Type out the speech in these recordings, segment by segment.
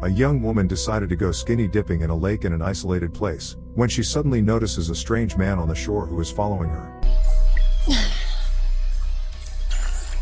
a young woman decided to go skinny dipping in a lake in an isolated place, when she suddenly notices a strange man on the shore who is following her.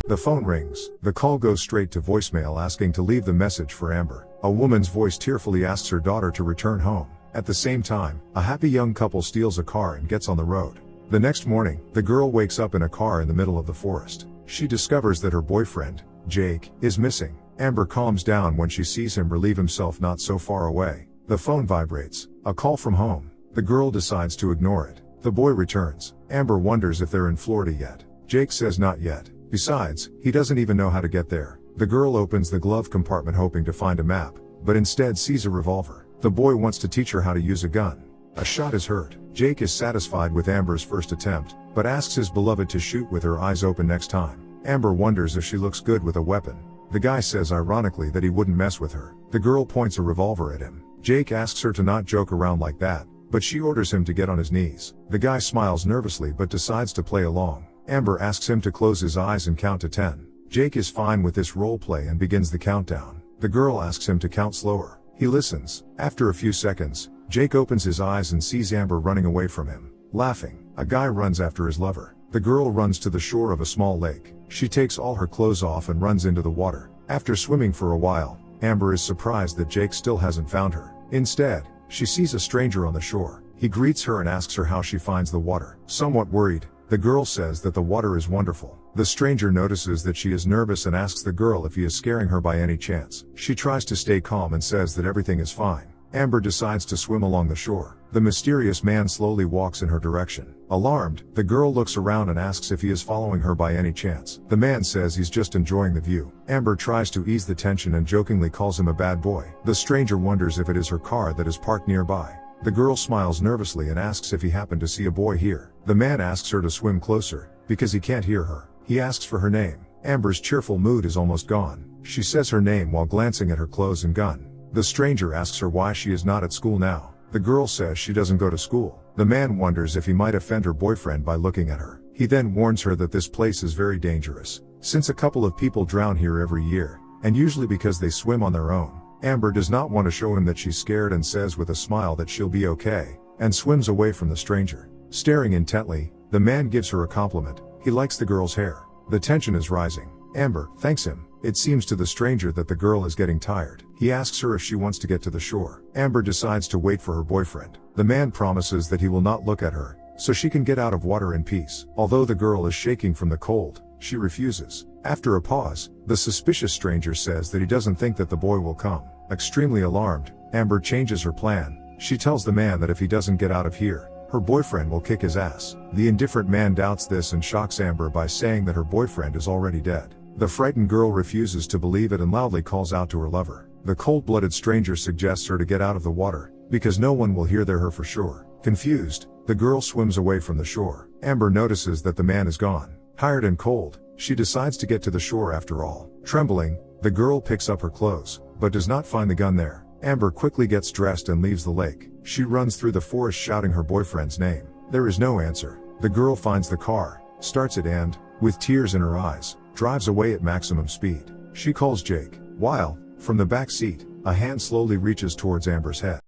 The phone rings. The call goes straight to voicemail asking to leave the message for Amber. A woman's voice tearfully asks her daughter to return home. At the same time, a happy young couple steals a car and gets on the road. The next morning, the girl wakes up in a car in the middle of the forest. She discovers that her boyfriend, Jake, is missing. Amber calms down when she sees him relieve himself not so far away. The phone vibrates. A call from home. The girl decides to ignore it. The boy returns. Amber wonders if they're in Florida yet. Jake says not yet. Besides, he doesn't even know how to get there. The girl opens the glove compartment hoping to find a map, but instead sees a revolver. The boy wants to teach her how to use a gun. A shot is heard. Jake is satisfied with Amber's first attempt, but asks his beloved to shoot with her eyes open next time. Amber wonders if she looks good with a weapon. The guy says ironically that he wouldn't mess with her. The girl points a revolver at him. Jake asks her to not joke around like that, but she orders him to get on his knees. The guy smiles nervously but decides to play along. Amber asks him to close his eyes and count to 10. Jake is fine with this role play and begins the countdown. The girl asks him to count slower. He listens. After a few seconds, Jake opens his eyes and sees Amber running away from him. Laughing, a guy runs after his lover. The girl runs to the shore of a small lake. She takes all her clothes off and runs into the water. After swimming for a while, Amber is surprised that Jake still hasn't found her. Instead, she sees a stranger on the shore. He greets her and asks her how she finds the water. Somewhat worried, the girl says that the water is wonderful. The stranger notices that she is nervous and asks the girl if he is scaring her by any chance. She tries to stay calm and says that everything is fine. Amber decides to swim along the shore. The mysterious man slowly walks in her direction. Alarmed, the girl looks around and asks if he is following her by any chance. The man says he's just enjoying the view. Amber tries to ease the tension and jokingly calls him a bad boy. The stranger wonders if it is her car that is parked nearby. The girl smiles nervously and asks if he happened to see a boy here. The man asks her to swim closer, because he can't hear her. He asks for her name. Amber's cheerful mood is almost gone. She says her name while glancing at her clothes and gun. The stranger asks her why she is not at school now. The girl says she doesn't go to school. The man wonders if he might offend her boyfriend by looking at her. He then warns her that this place is very dangerous, since a couple of people drown here every year, and usually because they swim on their own. Amber does not want to show him that she's scared and says with a smile that she'll be okay, and swims away from the stranger. Staring intently, the man gives her a compliment. He likes the girl's hair. The tension is rising. Amber thanks him. It seems to the stranger that the girl is getting tired. He asks her if she wants to get to the shore. Amber decides to wait for her boyfriend. The man promises that he will not look at her, so she can get out of water in peace. Although the girl is shaking from the cold, she refuses. After a pause, the suspicious stranger says that he doesn't think that the boy will come. Extremely alarmed, Amber changes her plan. She tells the man that if he doesn't get out of here, her boyfriend will kick his ass. The indifferent man doubts this and shocks Amber by saying that her boyfriend is already dead. The frightened girl refuses to believe it and loudly calls out to her lover. The cold-blooded stranger suggests her to get out of the water, because no one will hear her for sure. Confused, the girl swims away from the shore. Amber notices that the man is gone. Tired and cold, she decides to get to the shore after all. Trembling, the girl picks up her clothes, but does not find the gun there. Amber quickly gets dressed and leaves the lake. She runs through the forest shouting her boyfriend's name. There is no answer. The girl finds the car, starts it and, with tears in her eyes, drives away at maximum speed. She calls Jake, while, from the back seat, a hand slowly reaches towards Amber's head.